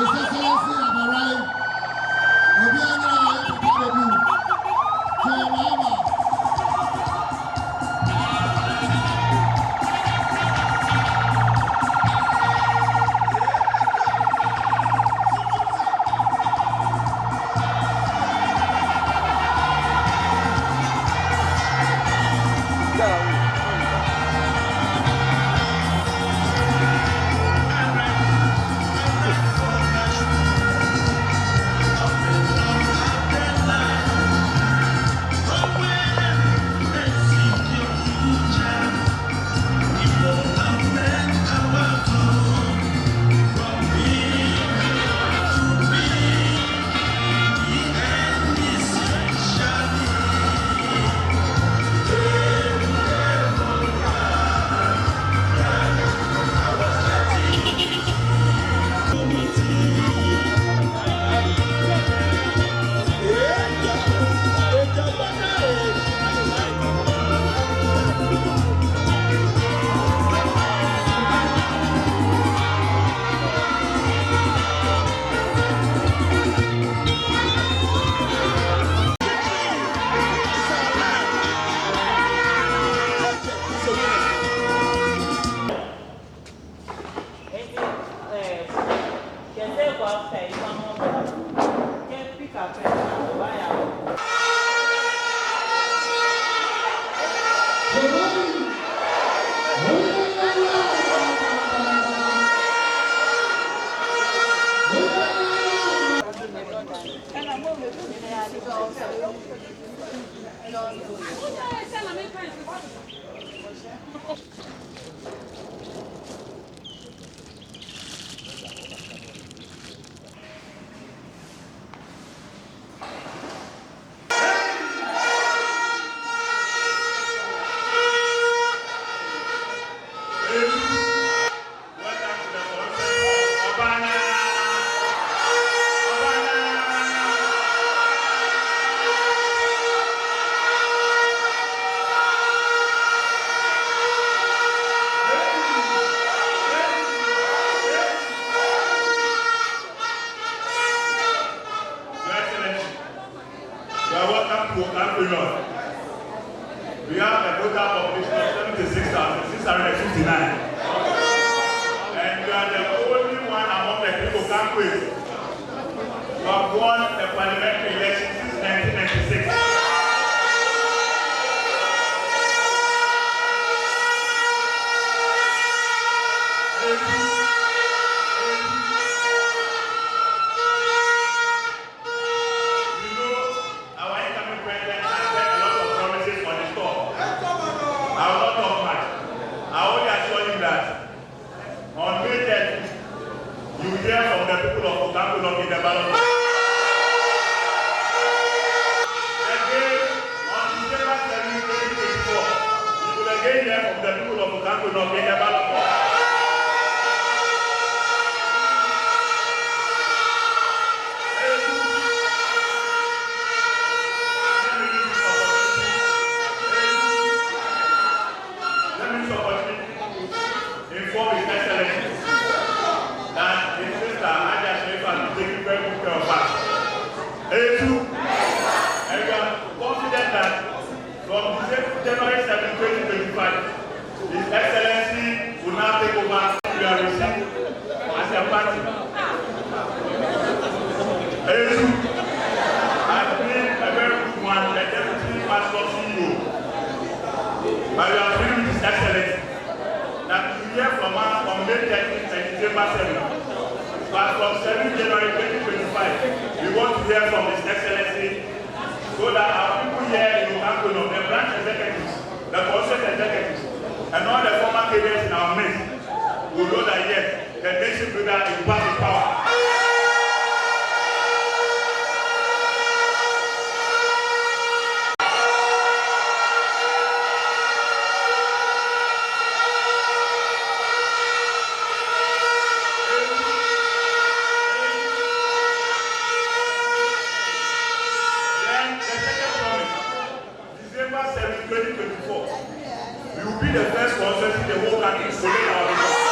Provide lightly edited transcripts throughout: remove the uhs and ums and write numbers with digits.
Excellency have arrived. Obiara Ipadebu, Mahama. Okaikwei. We have a total population of 76,659. And we are the only one among the people Okaikwei who have won the parliamentary election since 1996. You hear from the people of Okaikwei in the ballot. Again, on December 7, 2024, you will again hear from the people of Okaikwei in the ballot. Let me use this opportunity to inform His Excellency that his sister Aja Sharifa has been taking very good care of us. And we are confident that from January 7, 2025, His Excellency will now take over. We are received as a party. Ezu has been a very good one, the deputy pastor CEO. But we are free with His Excellency that you hear from us on May 13th and December 7th. But from 7 January 2025, we want to hear from His Excellency so that our people here in Okaikwei, the branch executives, the consent executives, and all the former cadres in our midst will know that yes, the nation builder is back in power. December 7, 2024, we will be the first consensus in the whole country to make our results.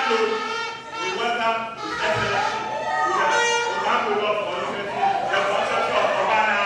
note, we welcome His Excellency to the Okaikwei of University, the Consortium of Ghana.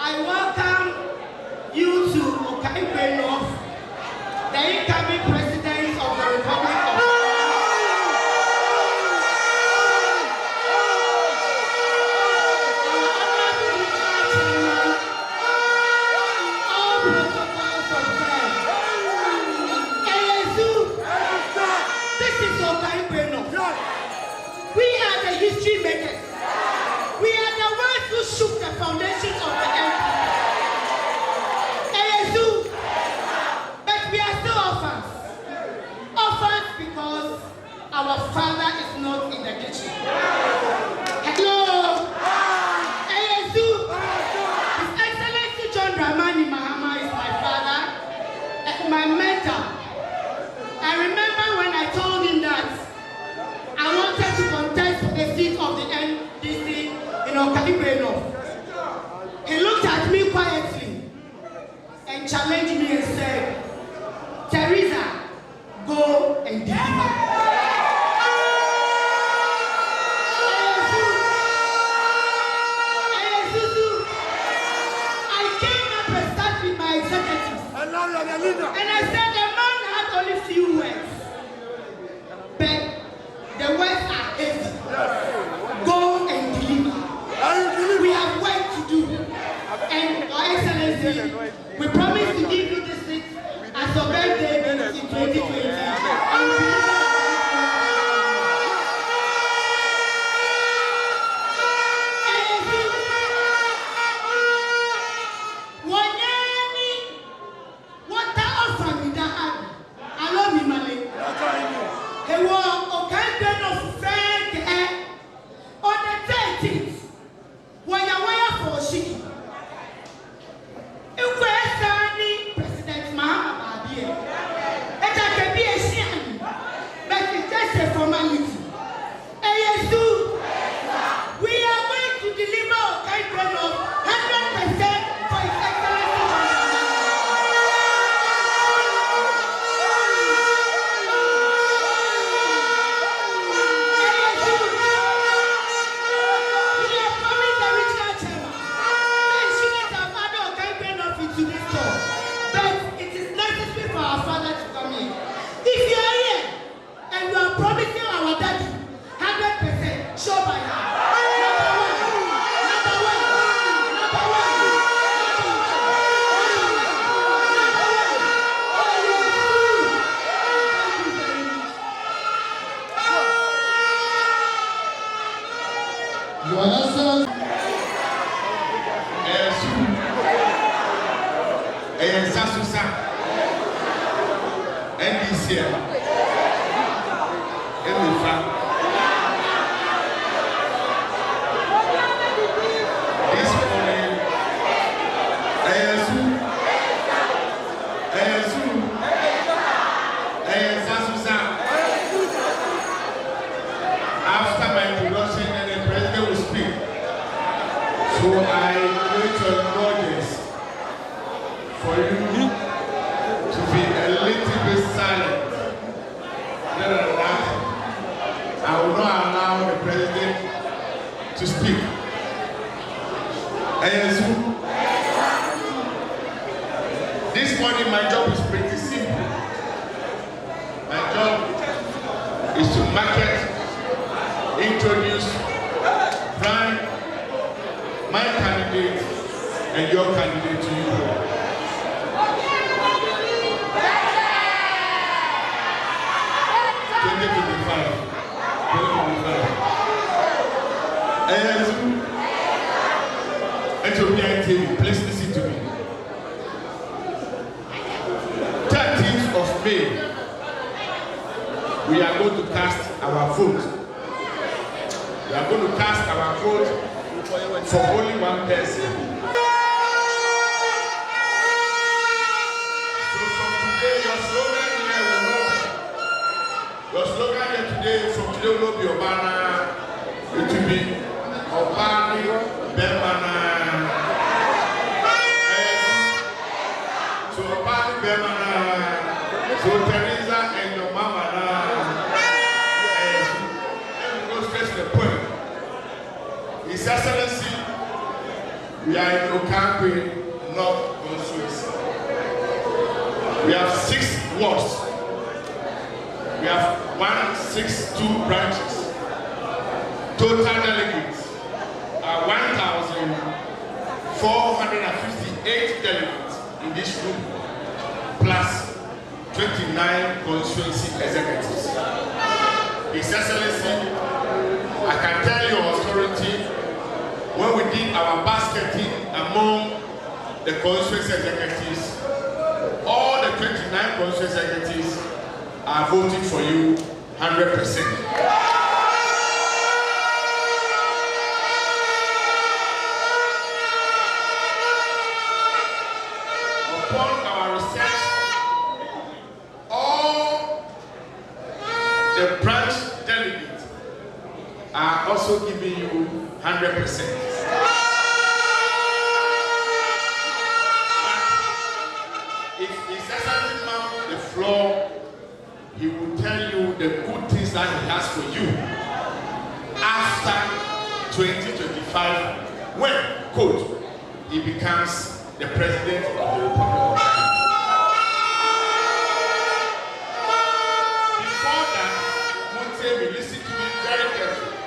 I welcome you to Okaikwei North, the incoming president of the Republic of We are the history makers. We are the ones who shook the foundations of the empire. ASU, but we are still orphans. Orphans because our father is not in the kitchen. Hello, ASU. His Excellency John Dramani Mahama is my father and my mentor. I remember when I told him that I wanted to contest for the seat of the NDC in Okaikwei North. He looked at me quietly and challenged me and said, Teresa, go and deliver. I came up and sat with my executives. And I said, the man had only few words. But the words are heavy. Go and deliver. We have work to do. And Your Excellency, we promise to give you this seat Your Excellency. Sasusa NDC Emifa this morning Sasusa after my introduction and the president will speak, so I need to acknowledge for you to be a little bit silent. Other than that, I will not allow the president to speak. This morning my job is pretty simple. My job is to market, introduce, brand my candidate and your candidate to you. 2025. Please listen to me. 13th of May, we are going to cast our vote. We are going to cast our vote for only one person. So from today, your slogan here will not. Your slogan here today, from today will not be Obana. It will be Obani Bemana. So Obani Bemana. So Teresa and your mama. Let me go straight to the point. His Excellency, we are in Okaikwei, North Constituency. We have 6 wards. We have 162 branches. Total delegates are 1,458 delegates in this room, plus 29 constituency executives. His Excellency, I can tell your authority, when we did our basketing among the constituency executives, all the 29 constituency executives are voting for you 100%. Upon our research, all the branch delegates are also giving you 100%. If His Excellency mounts the floor, he will tell you the good things that he has for you after 2025, when, quote, he becomes the president of the Republic of Ghana. Before that, Muntebi, listen to me very carefully.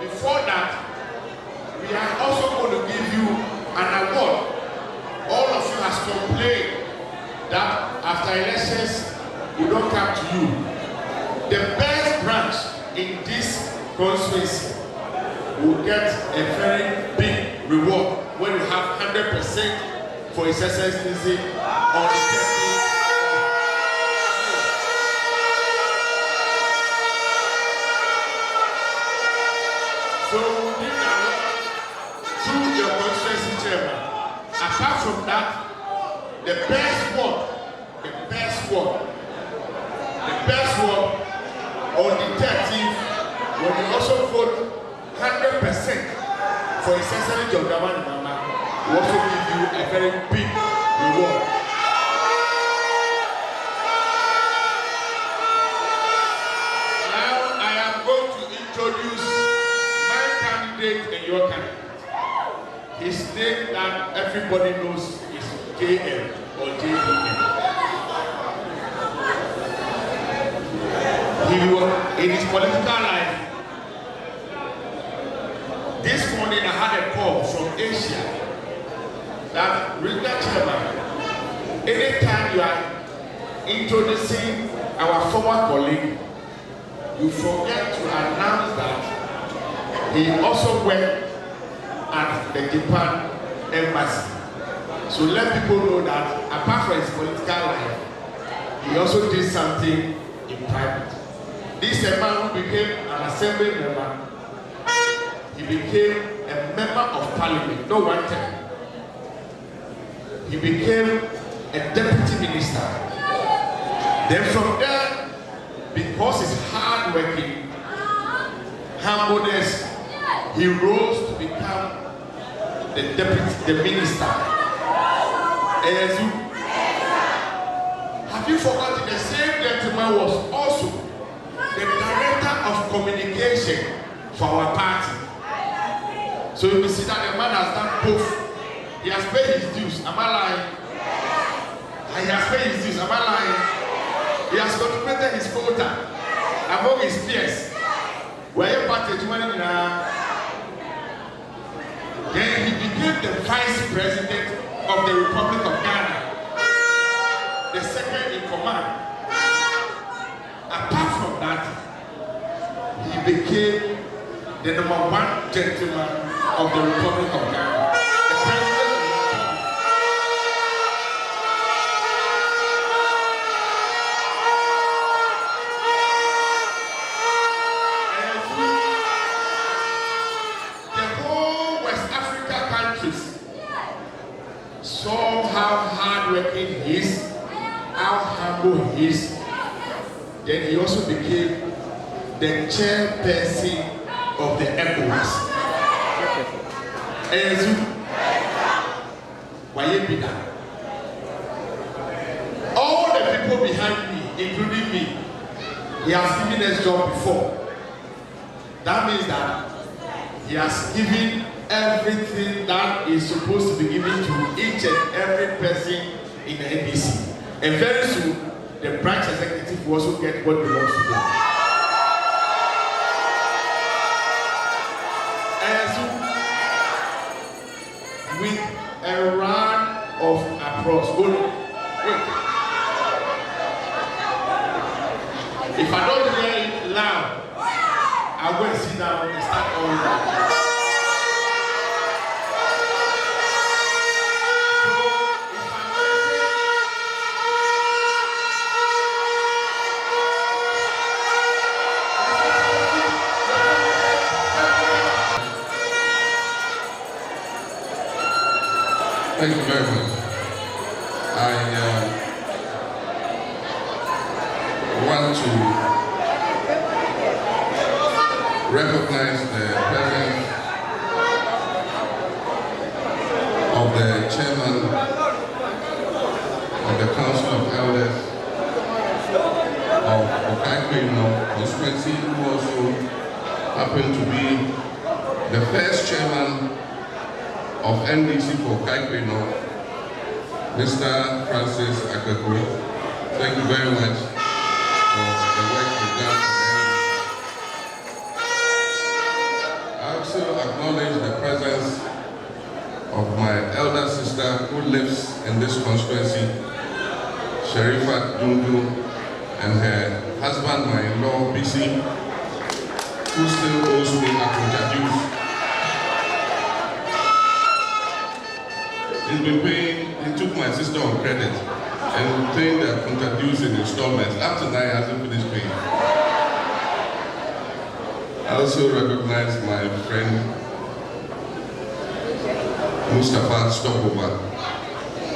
Before that, we are also going to give you an award. All of you have complained that after elections, we don't come to you. The best branch in this constituency will get a very big reward when you have 100% for His Excellency on the 13th. So we now to your constituency chairman. Apart from that, the best one on the 13th, when you also vote 100% for His Excellency John Dramani Mahama, we also give you a very big reward. Now I am going to introduce my candidate and your candidate. His name that everybody knows is JM or JDM. In his political life, this morning I had a call from Asia that regional chairman, anytime you are introducing our former colleague, you forget to announce that He also worked at the Japan embassy. So let people know that apart from his political life, he also did something in private. This is a man who became an assembly member. He became a member of parliament, no one time. He became a deputy minister. Then from there, because he's hardworking, humbleness, he rose to become the minister. Have you forgotten the same gentleman was also the director of communication for our party? So you see that the man has done both. He has paid his dues. Am I lying? He has paid his dues. Am I lying? He has contributed his quota among his peers. Where you party to money now? Then he became the vice president of the Republic of Ghana, the second in command. Apart from that, he became the #1 gentleman of the Republic of Ghana, the president of the Republic. The whole West Africa countries saw how hardworking he is, how humble he is. Then he also became the chairperson of the ECOWAS. All the people behind me, including me, he has given us job before. That means that he has given everything that is supposed to be given to each and every person in the NDC. And very soon, the branch executive will also get what belongs to them. And so, with a round of applause, wait. If I don't hear it loud, I will sit down and start all over. Thank you very much. I want to recognize the presence of the chairman of the Council of Elders of Okaikwei constituency, who also happened to be the first chairman of NDC for Okaikwei North, Mr. Francis Okaikwei. Thank you very much for the work you've done for the NDC. I also acknowledge the presence of my elder sister who lives in this constituency, Sherifat Dundu, and her husband, my in-law, BC, who still owes me Akunja dues. He's been paying, he took my sister on credit and paying the Akunja dues in installments. Up to now, he hasn't finished paying. I also recognize my friend Mustafa Stopover.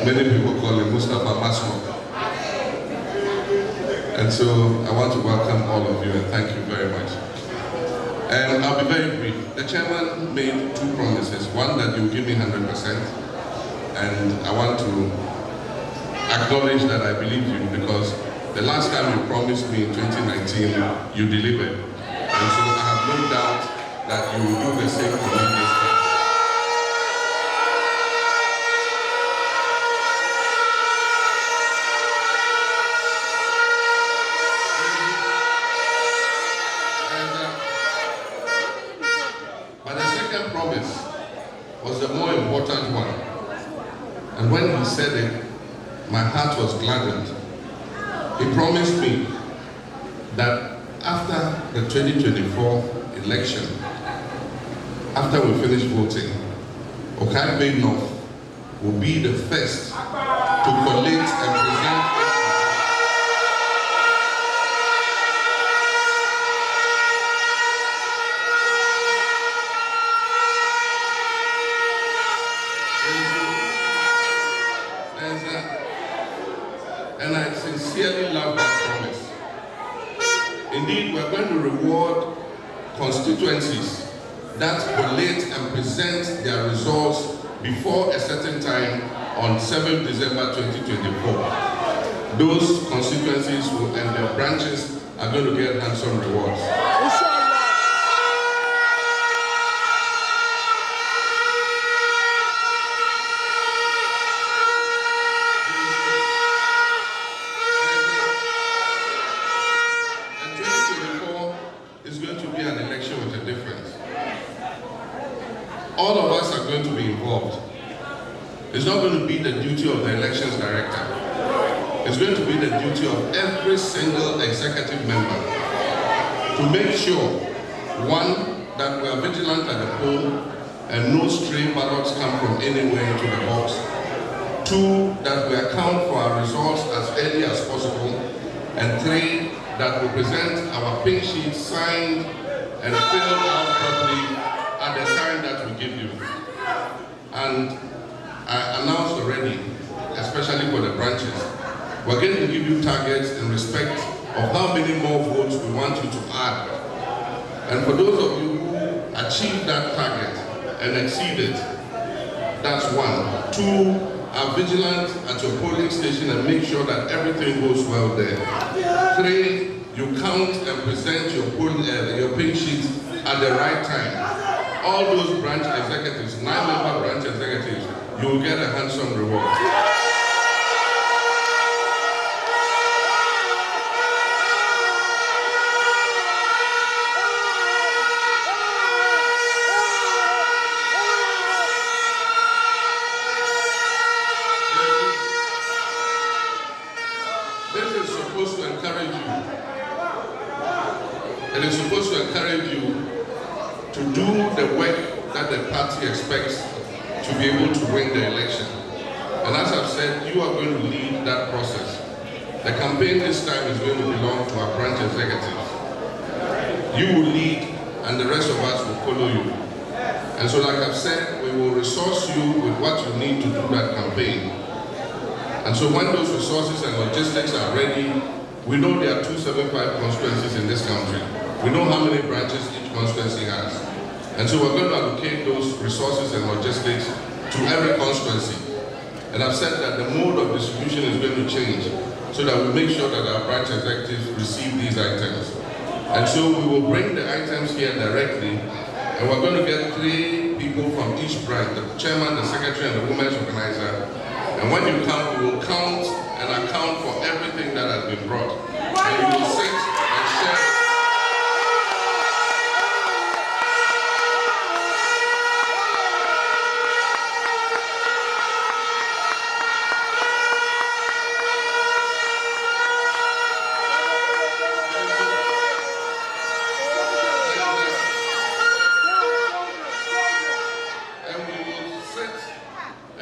Many people call him Mustafa Masmo. And so I want to welcome all of you and thank you very much. And I'll be very brief. The chairman made two promises. One, that you give me 100%. And I want to acknowledge that I believe you, because the last time you promised me in 2019, you delivered. And so I have no doubt that you will do the same for me this time. But the second promise was the more important one. And when he said it, my heart was gladdened. He promised me that after the 2024 election, after we finish voting, Okaikwei North will be the first to collate and present. And I sincerely love that promise. Indeed, we're going to reward constituencies that collate and present their results before a certain time on 7th December 2024. Those constituencies and their branches are going to get handsome rewards. All of us are going to be involved. It's not going to be the duty of the elections director. It's going to be the duty of every single executive member to make sure, one, that we are vigilant at the poll and no stray ballots come from anywhere into the box. Two, that we account for our results as early as possible. And three, that we present our pink sheets signed and filled out properly at the time that we give you. And I announced already, especially for the branches, we're going to give you targets in respect of how many more votes we want you to add. And for those of you who achieve that target and exceed it, that's one. Two, are vigilant at your polling station and make sure that everything goes well there. Three, you count and present your pink sheets at the right time. All those branch executives, 9-member branch executives, you will get a handsome reward. This is supposed to encourage you. It is supposed to encourage you to do the work that the party expects to be able to win the election. And as I've said, you are going to lead that process. The campaign this time is going to belong to our branch executives. You will lead and the rest of us will follow you. And so like I've said, we will resource you with what you need to do that campaign. And so when those resources and logistics are ready, we know there are 275 constituencies in this country. We know how many branches each constituency has. And so we're going to allocate those resources and logistics to every constituency. And I've said that the mode of distribution is going to change so that we make sure that our branch executives receive these items. And so we will bring the items here directly, and we're going to get 3 people from each branch, the chairman, the secretary, and the women's organizer. And when you come, we will count and account for everything that has been brought. And you will sit and share.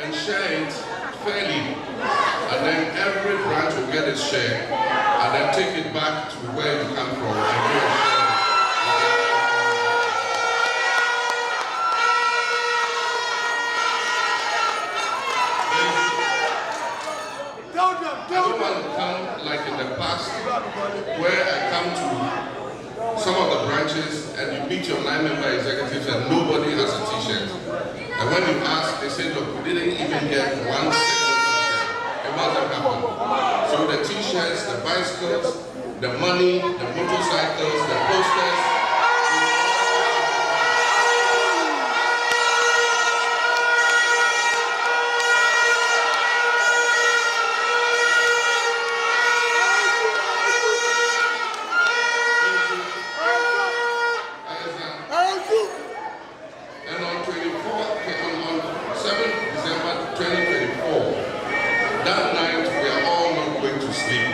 And share it fairly, and then every branch will get its share, and then take it back to where you come from and do a share. I don't want to come like in the past, where I come to some of the branches and you meet your 9-member executives and nobody has a t-shirt. And when you ask, they say, look, we didn't even get one single t-shirt. It wasn't happening. So the t-shirts, the bicycles, the money, the motorcycles, the posters, and on 7th December 2024, that night we are all not going to sleep.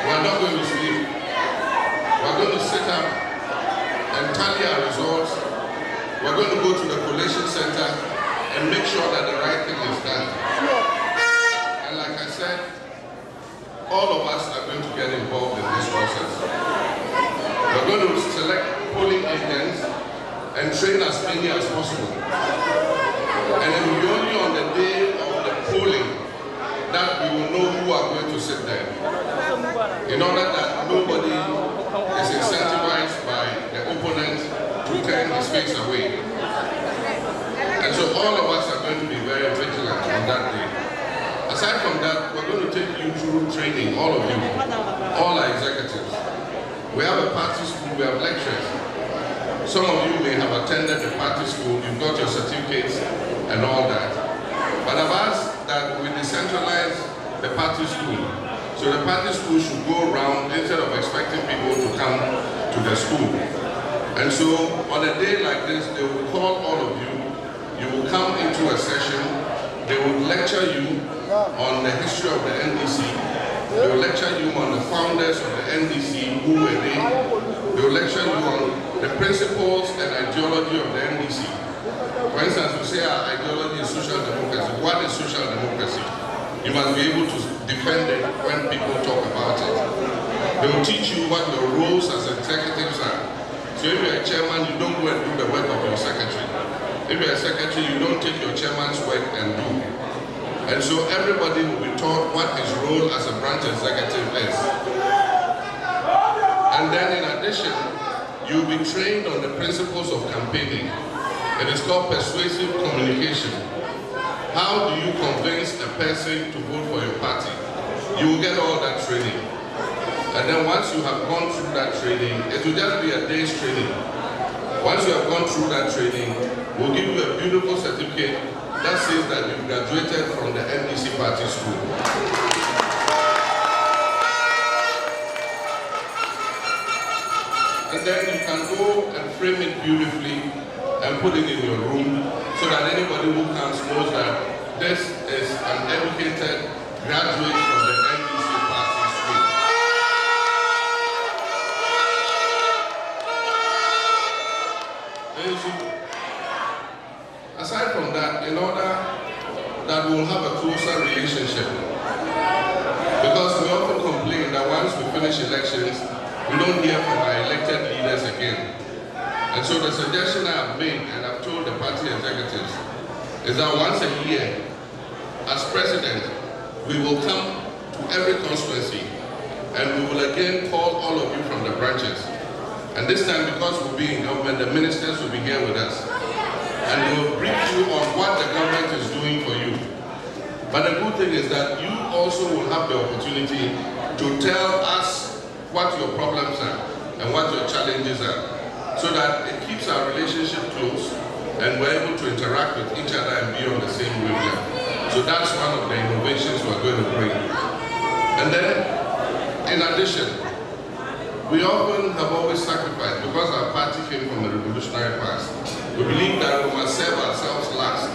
We are not going to sleep. We are going to sit up and tally our results. We're going to go to the collation center and make sure that the right thing is done. And like I said, all of us are going to get involved in this process. We're going to select polling agents and train as many as possible. And it will be only on the day of the polling that we will know who are going to sit there. In order that nobody is incentivized by the opponent to turn his face away. And so all of us are going to be very vigilant on that day. Aside from that, we're going to take you through training, all of you, all our executives. We have a party school, we have lectures. Some of you may have attended the party school, you've got your certificates and all that. But I've asked that we decentralize the party school. So the party school should go around instead of expecting people to come to the school. And so on a day like this, they will call all of you. You will come into a session. They will lecture you on the history of the NDC. They will lecture you on the founders of the NDC, who were they. They will lecture you on the principles and ideology of the NDC. For instance, we say our ideology is social democracy. What is social democracy? You must be able to defend it when people talk about it. They will teach you what your roles as executives are. So if you're a chairman, you don't go and do the work of your secretary. If you're a secretary, you don't take your chairman's work and do. And so everybody will be taught what his role as a branch executive is. And then in addition, you'll be trained on the principles of campaigning. It is called persuasive communication. How do you convince a person to vote for your party? You will get all that training. And then once you have gone through that training, it will just be a day's training. Once you have gone through that training, we'll give you a beautiful certificate that says that you graduated from the NDC party school. And then you can go and frame it beautifully and put it in your room so that anybody who comes knows that this is an educated graduate from the NDC party school. Aside from that, in order that we'll have a closer relationship, because we often complain that once we finish elections, we don't hear from our elected leaders again. And so the suggestion I have made, and I've told the party executives, is that once a year, as president, we will come to every constituency and we will again call all of you from the branches. And this time, because we'll be in government, the ministers will be here with us. And we'll brief you on what the government is doing for you. But the good thing is that you also will have the opportunity to tell us what your problems are and what your challenges are, so that it keeps our relationship close and we're able to interact with each other and be on the same wavelength. So that's one of the innovations we're going to bring. And then, in addition, we often have always sacrificed, because our party came from the revolutionary past. We believe that we must serve ourselves last.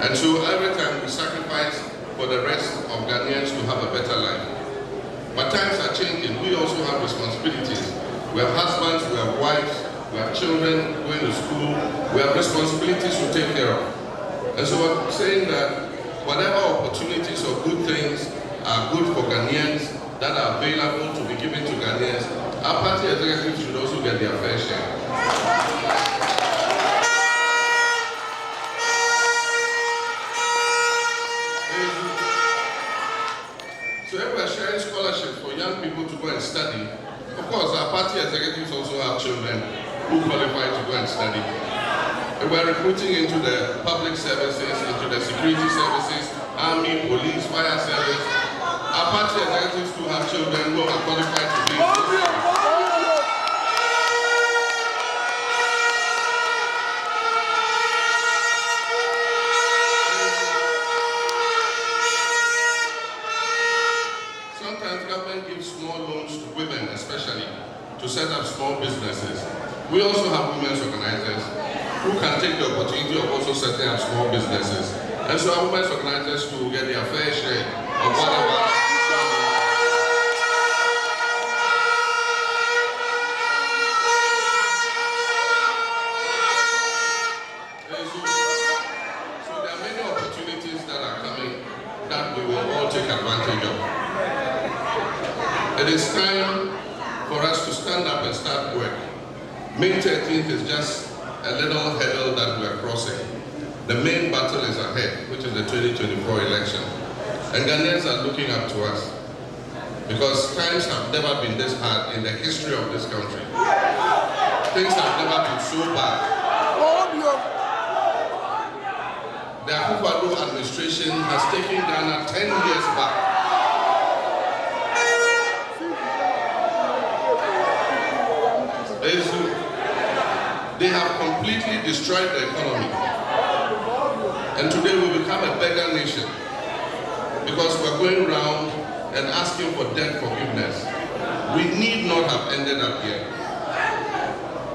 And so every time we sacrifice for the rest of Ghanaians to have a better life. But times are changing. We also have responsibilities. We have husbands, we have wives, we have children going to school. We have responsibilities to take care of. And so I'm saying that whatever opportunities or good things are good for Ghanaians that are available to be given to Ghanaians, our party executives should also get their fair share. So if we're sharing scholarships for young people to go and study, of course our party executives also have children who qualify to go and study. If we're recruiting into the public services, into the security services, army, police, fire service, our party executives who have children who are qualified to be in those services. Sometimes government gives small loans to women, especially, to set up small businesses. We also have women's organizers who can take the opportunity of also setting up small businesses. And so our women's organizers too will get their fair share of whatever. start work. May 13th is just a little hurdle that we are crossing. The main battle is ahead, which is the 2024 election. And Ghanaians are looking up to us because times have never been this hard in the history of this country. Things have never been so bad. The Akufo-Addo administration has taken Ghana 10 years back. They have completely destroyed the economy. And today we become a beggar nation because we're going around and asking for debt forgiveness. We need not have ended up here.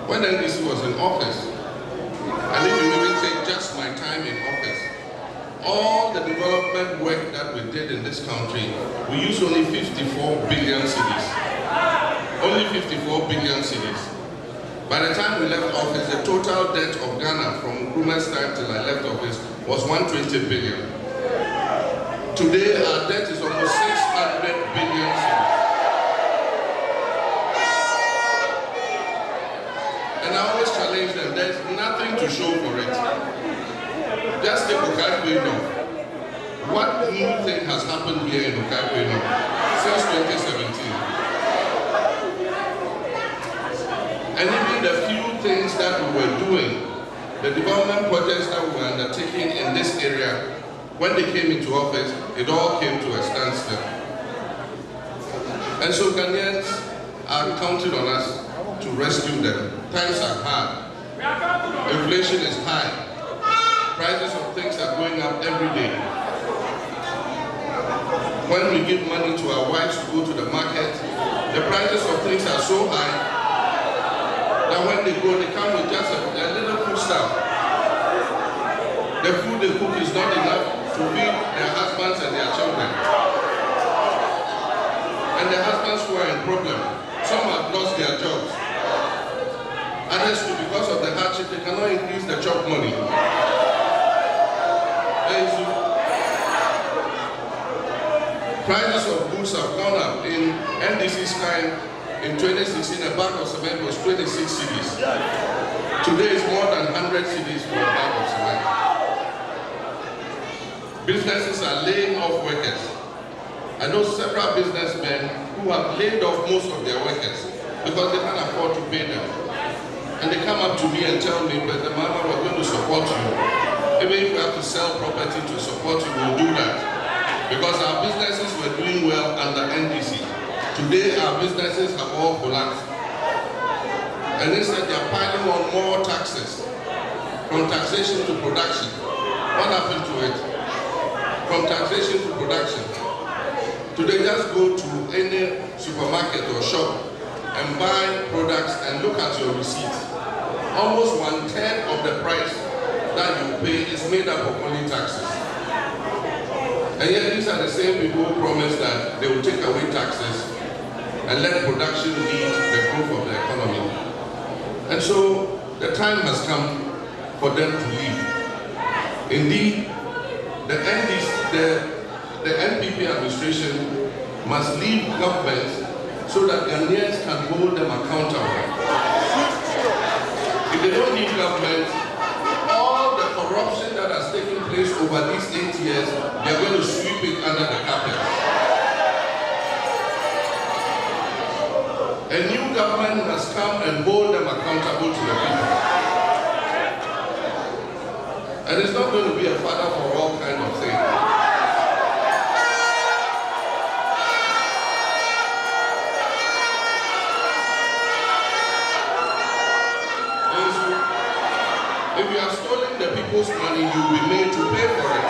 When NDC was in office, and if you even take just my time in office, all the development work that we did in this country, we used only 54 billion cedis. Only 54 billion cedis. By the time we left office, the total debt of Ghana from Nkrumah's time till I left office was 120 billion. Today, our debt is almost 600 billion cedis. And I always challenge them, there's nothing to show for it. Just take Okaikwei now. What new thing has happened here in Okaikwei now since 2017? And even the few things that we were doing, the development projects that we were undertaking in this area, when they came into office, it all came to a standstill. And so Ghanaians are counting on us to rescue them. Times are hard. Inflation is high. Prices of things are going up every day. When we give money to our wives to go to the market, the prices of things are so high that when they go, they come with just a little food stuff. The food they cook is not enough to feed their husbands and their children. And the husbands who are in problem, some have lost their jobs. Others too, because of the hardship, they cannot increase the job money. Prices of goods have gone up. In NDC's time, in 2016, a bag of cement was 26 cedis. Today it's more than 100 cedis for a bag of cement. Businesses are laying off workers. I know several businessmen who have laid off most of their workers because they can't afford to pay them. And they come up to me and tell me, but Mahama, we're going to support you. Even if we have to sell property to support you, we'll do that. Because our businesses were doing well under NDC. Today, our businesses have all collapsed. And instead, they're piling on more taxes. From taxation to production. What happened to it? From taxation to production. Today, just go to any supermarket or shop and buy products and look at your receipt. Almost 1/10 of the price that you pay is made up of only taxes. And yet these are the same people who promise that they will take away taxes and let production lead the growth of the economy. And so the time has come for them to leave. Indeed, the NPP administration must leave government so that Ghanaians can hold them accountable. If they don't leave government, all the corruption that has taken place over these 8 years, they are going to sweep it under the carpet. A new government must come and hold them accountable to the people. And it's not going to be a father for all kind of thing. If you have stolen the people's money, you will be made to pay for it.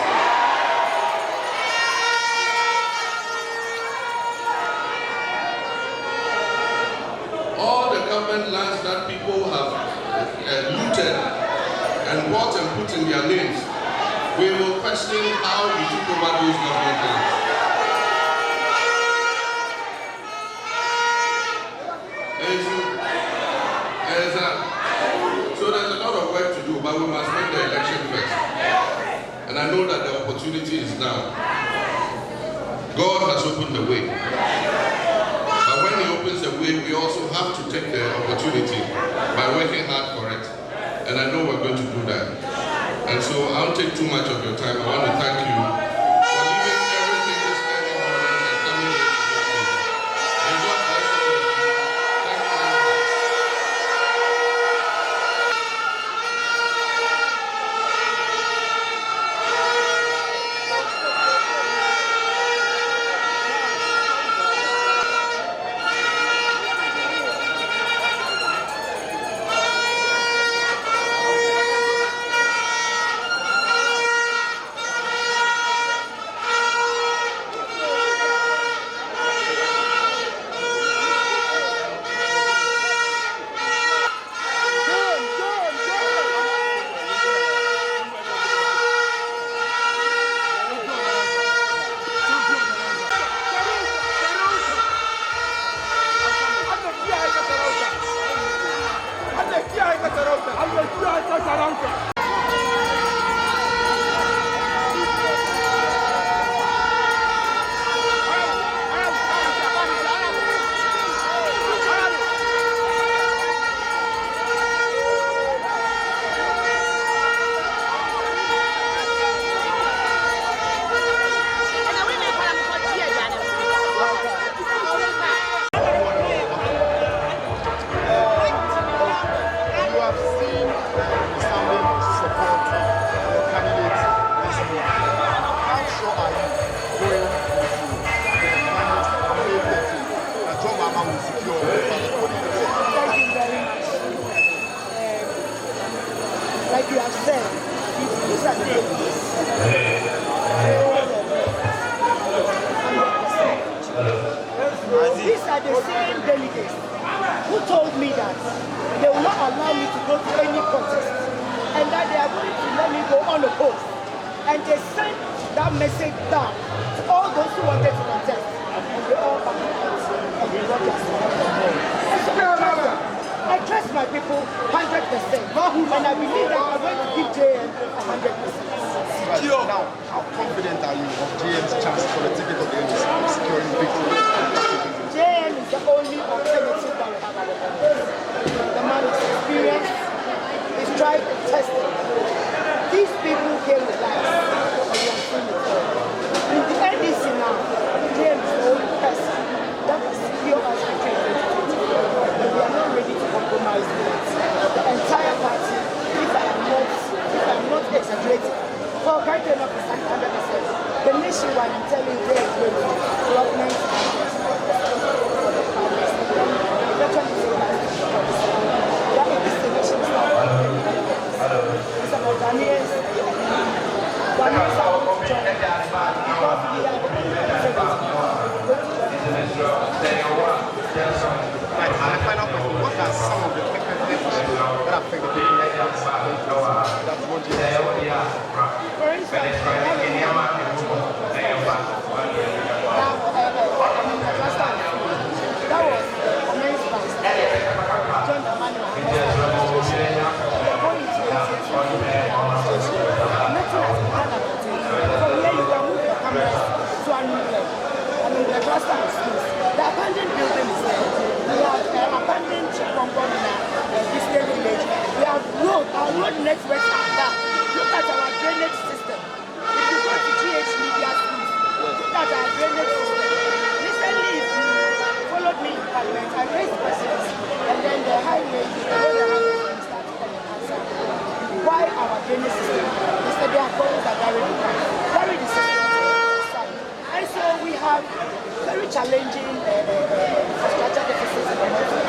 All the government lands that people have looted and bought and put in their names, we will question how we took over those government lands. So there's a lot of work to do, but we must make the election first. And I know that the opportunity is now. God has opened the way. But But when he opens a way, we also have to take the opportunity by working hard for it. And I know we're going to do that. And so I won't take too much of your time. I want to thank you for leaving everything this early morning and coming here to this meeting. And God bless all of you. Thank you very much. Like you have said, these are the delegates. These are the same delegates who told me that they will not allow me to go to any contest and that they are going to let me go unopposed. And they sent that message down to all those who wanted to contest. And they all backed out and they got their support. I trust my people 100%, and I believe that I'm going to give JM 100%. Now, how confident are you of JM's chance for the ticket of the NDC of securing victory? JM is the only alternative that we have at the moment. The man is experienced, he's tried and tested. These people came with lies, and we are seeing it all. In the NDC now, JM is the only person that will secure us victory. We are not ready to compromise with it. The entire party, if I'm not exaggerating, for Okaikwei not 100%, the nationwide I'm telling you is going to development for the farmers. Eventually, that destination is not it's about Ghanaians. Ghanaians are going to join because we are My final question, what are some of the technical issues that affect the people that want you to for instance, that was commenced by John Dramani Mahama. Going to nothing has been done about it. From here you can move your cameras to a new level. I mean, the cluster is loose. The abandoned building is there. We have abandoned compound in this village. We have our road networks are down. Look at our drainage system. If you go to GH Media Schools, look at our drainage system. Recently, if you followed me in Parliament, I raised questions, and then the highway, started coming outside. Why our drainage system? They said they are going to carry the system outside. And so we have very challenging infrastructure deficits in the country.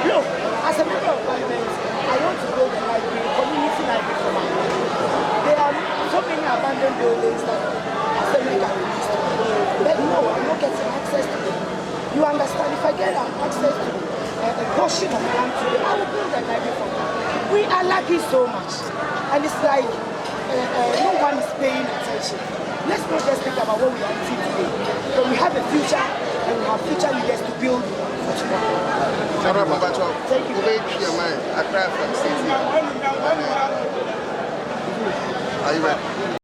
Look, as a member of Parliament, I want to build a library, community library for my home. There are so many abandoned buildings that Assembly can release to me. But no, I'm not getting access to them. You understand? If I get access to a portion of land today, I will build a library for them. We are lacking so much. And it's like no one is paying attention. Let's not just think about what we are eating today. But we have a future, and we have future leaders to build for tomorrow. Thank you. I cry for the city. Are you ready?